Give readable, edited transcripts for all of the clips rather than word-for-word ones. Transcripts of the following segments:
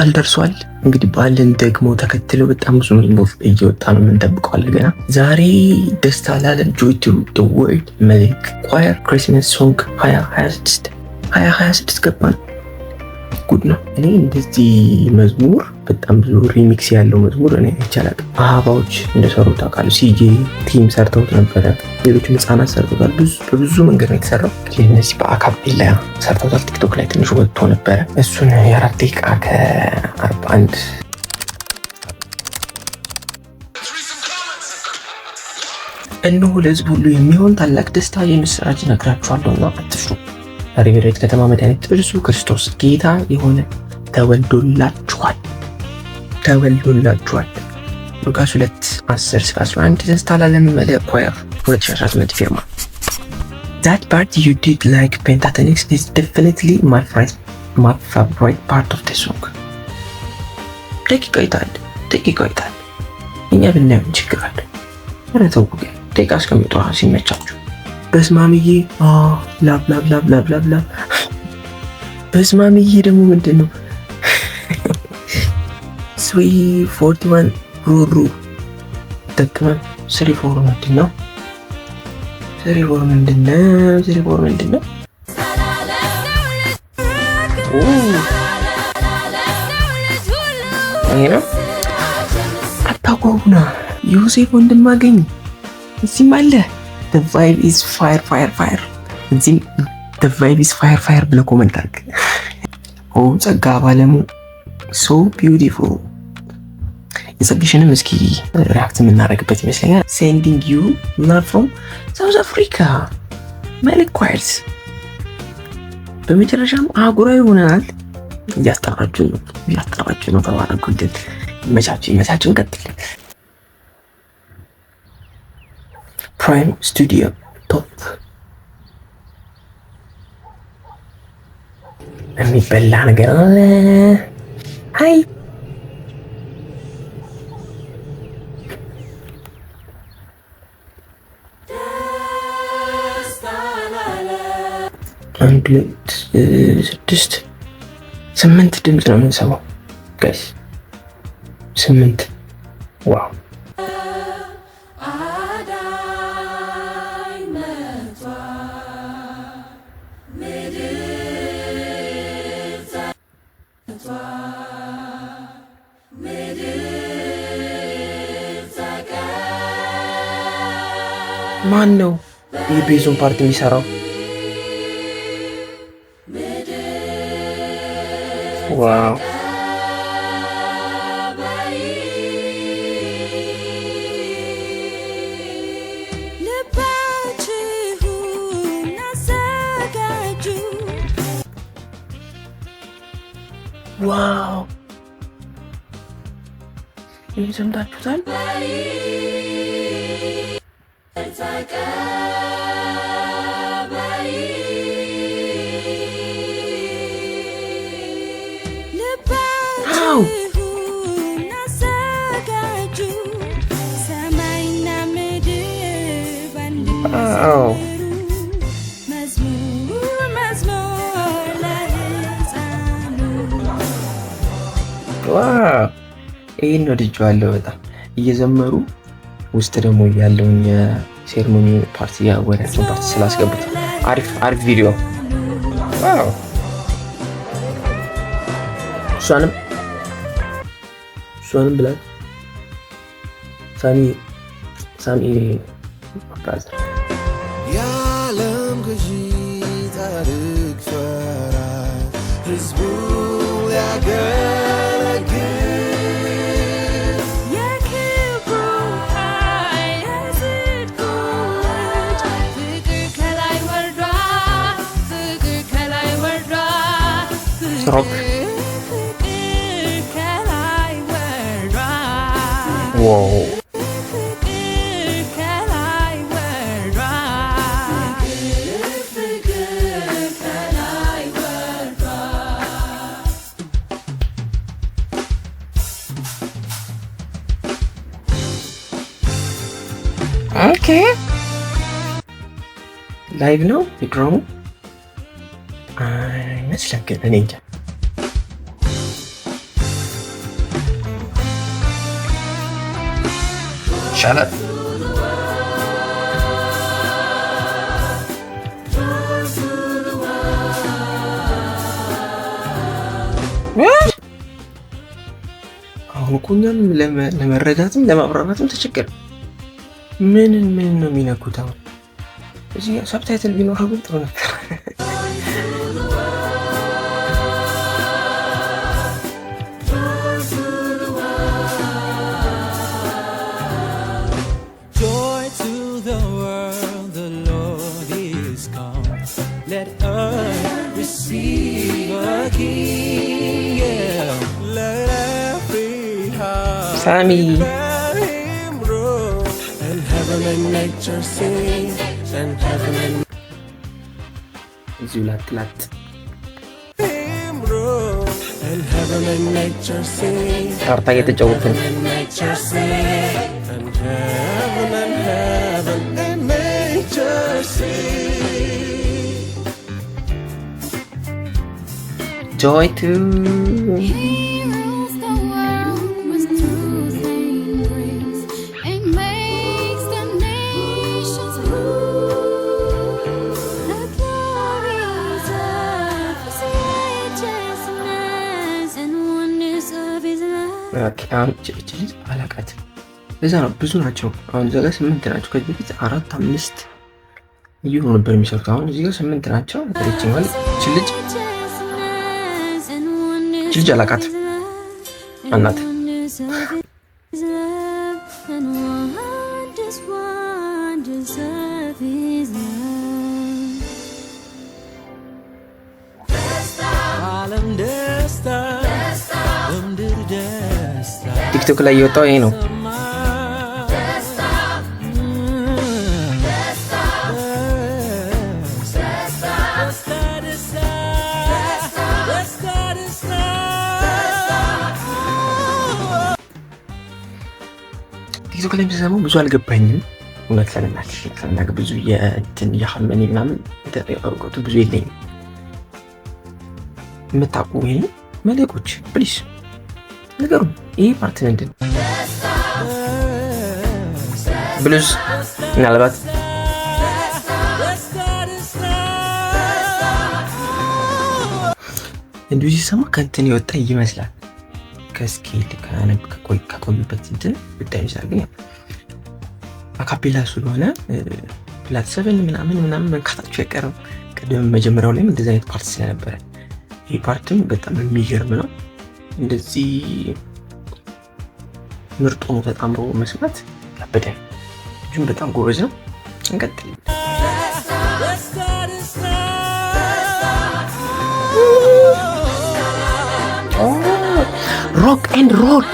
በዓል ደርሷል። እንግዲህ በዓልን ደግሞ ተከትለው በጣም ብዙ መዝሙር እየወጣ ነው። የምንጠብቀዋል ገና። ዛሬ ደስታ ላለን ጆይ ቱ ዘ ወርልድ መልሕቅ ኳየር ክሪስማስ ሶንግ 2026 ገባ ነው። ጉድ ነው። እኔ እንደዚህ መዝሙር በጣም ብዙ ሪሚክስ ያለው መዝሙር እኔ ይቻላል አበባዎች እንደሰሩት ታውቃለህ። ሲጄ ቲም ሰርተውት ነበረ፣ ሌሎችም ህጻናት ሰርተውታል። በብዙ መንገድ ነው የተሰራው። እነዚህ በአካፔላ ሰርተውታል። ቲክቶክ ላይ ትንሽ ወጥቶ ነበረ። እሱን የ4 ደቂቃ ከ41 እነሆ ለህዝብ ሁሉ የሚሆን ታላቅ ደስታ የምስራች እነግራችኋለሁና አትፍሩ። ዛሬ በዳዊት ከተማ መድኃኒት እርሱ ክርስቶስ ጌታ የሆነ ተወልዶላችኋል። ሉቃስ 2:10-11 ደስታ ላለም መልሕቅ ኳየር 2018 ፊርማ። That part you did like Pentatonix is definitely my favorite part of the song. ደቂቃ ይታል እኛ ብናየው ችግር አለ። ኧረ ተው ደቂቃ አስቀምጧ ሲመቻችሁ። በስማምዬ ላብ በስማምዬ ደግሞ ምንድን ነው? 341 ሩሩ ደቅመን 34 ምንድን ነው? 34 ምንድን ነው? ይሄ ነው አታጓጉና። ዮሴፍ ወንድማገኝ እዚህም አለ። The vibe is fire እዚህም the vibe is fire ብለህ ኮመንት አድርግ። ጸጋ ባለሙ so beautiful። የጸግሽንም እስኪ ሪያክት የምናደርግበት ይመስለኛል። sending you love from South Africa መልሕቅ ኳየርስ። በመጨረሻም አህጉራዊ ሆነናል። እያስጠራችሁ ነው። ተባረኩልን። ይመቻችሁ። እንቀጥል። ፕራይም ስቱዲዮ ቶፕ የሚበላ ነገር አለ። ሃይ አንድ 6 8 ድምፅ ነው የምንሰማው ጋይስ። 8 ዋው። ማን ነው የቤዙን ፓርቲ የሚሰራው? ዋው ዋው ይህ ሰምታችሁታል? ይህን ወድጄዋለሁ በጣም። እየዘመሩ ውስጥ ደግሞ ያለውን የሴርሞኒ ፓርቲ ወሬያቸውን ፓርቲ ስላስገቡት አሪፍ ቪዲዮ። ዋው እሷንም ብላል ሳሚ ብራዘር የዓለም ገዢ ታሪክ ፈራ ህዝቡ rock. Wow. Okay. ላይቭ ነው ፕሮግራሙ ይመስላል ግን እኔ እንጃ። ይሻላል። አሁን እኮ እኛም ለመረዳትም ለማብራራትም ተቸገረ። ምን ነው የሚነኩት? አሁን እዚህ ሰብታይትል ቢኖረው ግን ጥሩ ነበር። ሳሚ እዚሁ ላትላት ካርታ እየተጫወትን joy to አሁን ልጅ አላቃት እዛ ነው። ብዙ ናቸው። አሁን እዛ ጋር 8 ናቸው። ከዚህ በፊት 4 5 እየሆኑ ነበር የሚሰሩት። አሁን እዚህ ጋር 8 ናቸው። ተለችኛል። ልጅ አላቃት አናት ቲክቶክ ላይ የወጣው ይሄ ነው። ቲክቶክ ላይ የምትሰማው ብዙ አልገባኝም። እውነት ለመናገር ብዙ የሐመኔ ምናምን እውቀቱ ብዙ የለኝም። የምታውቁ ወይ መለቆች ፕሊስ ነገሩ ይሄ ፓርት ምንድን ነው? ብሉዝ ምናልባት እንዲሁ ሲሰማ ከእንትን የወጣ ይመስላል። ከስኬል ከቆዩበት እንትን ብታይ ይመስላል። ግን አካፔላ ስለሆነ ፕላት 7 ምናምን መንካታቸው አይቀርም። ቅድም መጀመሪያው ላይም እንደዚህ አይነት ፓርት ስለነበረ ይህ ፓርትም በጣም የሚገርም ነው። እንደዚህ ምርጥ ሆኖ ተጣምሮ መስማት ያበዳል። ልጁም በጣም ጎበዝ ነው። እንቀጥል። ሮክ ኤንድ ሮል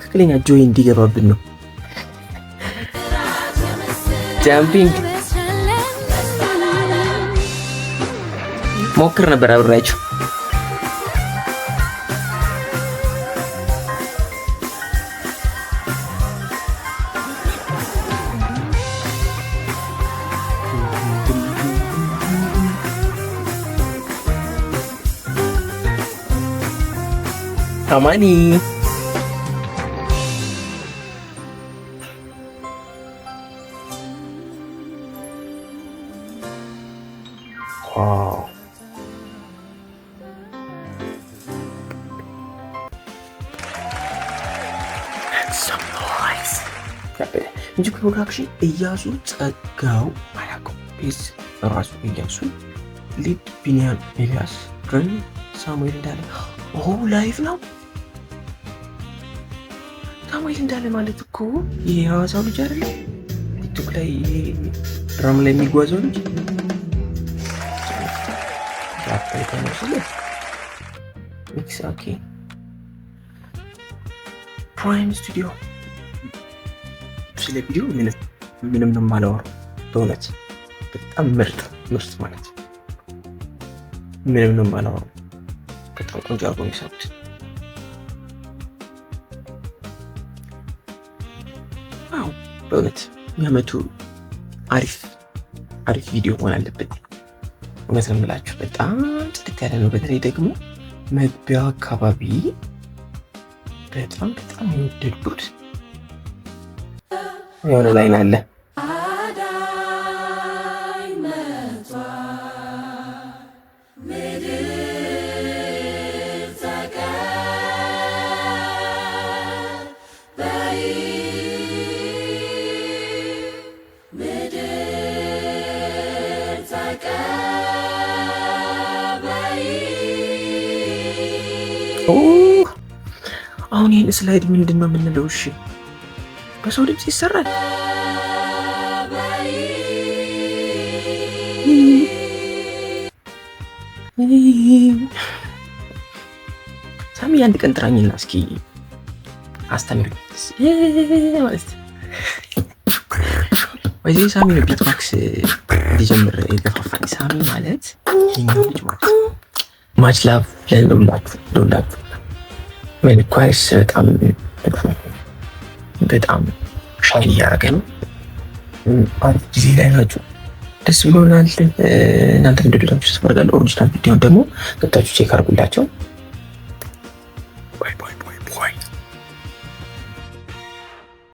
ትክክለኛ ጆይ እንዲገባብን ነው። ጃምፒንግ ሞክር ነበር አብሬያችሁ። አማኒ እንጂ ፕሮዳክሽን እያሱ ጸጋው አያውቀው ፒስ ራሱ እያሱ ሊድ ቢኒያም ኤልያስ ድሬን ሳሙኤል እንዳለ ላይፍ ነው። ሳሙኤል እንዳለ ማለት እኮ የሐዋሳው ልጅ አይደለ? ቲክቶክ ላይ ድራም ላይ የሚጓዘው ልጅ ሚክስ ፕራይም ስቱዲዮ ስለ ቪዲዮ ምንም ነው የማላወራው። በእውነት በጣም ምርጥ ማለት ነው። ምንም ነው የማላወራው። በጣም ቆንጆ አድርጎ ነው የሰሩት። አዎ በእውነት የዓመቱ አሪፍ ቪዲዮ መሆን አለበት። እውነት ነው የምላችሁ። በጣም ጽድት ያለ ነው። በተለይ ደግሞ መግቢያው አካባቢ በጣም የወደድኩት የሆነ ላይን አለ አሁን ይህን ስላይድ ምንድን ነው የምንለው? እሺ በሰው ድምፅ ይሰራል? ሳሚ አንድ ቀን ጥራኝና እስኪ አስተምሪ ማለት ወይ ሳሚ ነው ቢትባክስ ሊጀምር የገፋፋኝ። ሳሚ ማለት ይሄኛው ልጅ ማለት ማች ላቭ ለሁላችሁ ምን ኳይስ በጣም ሻይን እያደረገ ነው። አሪፍ ጊዜ ላይ ናችሁ። ደስ ብሎናል። እናንተ እንደወደዳችሁ ተስፋ አደርጋለሁ። ኦሪጂናል ቪዲዮን ደግሞ ገብታችሁ ቼክ አድርጉላቸው።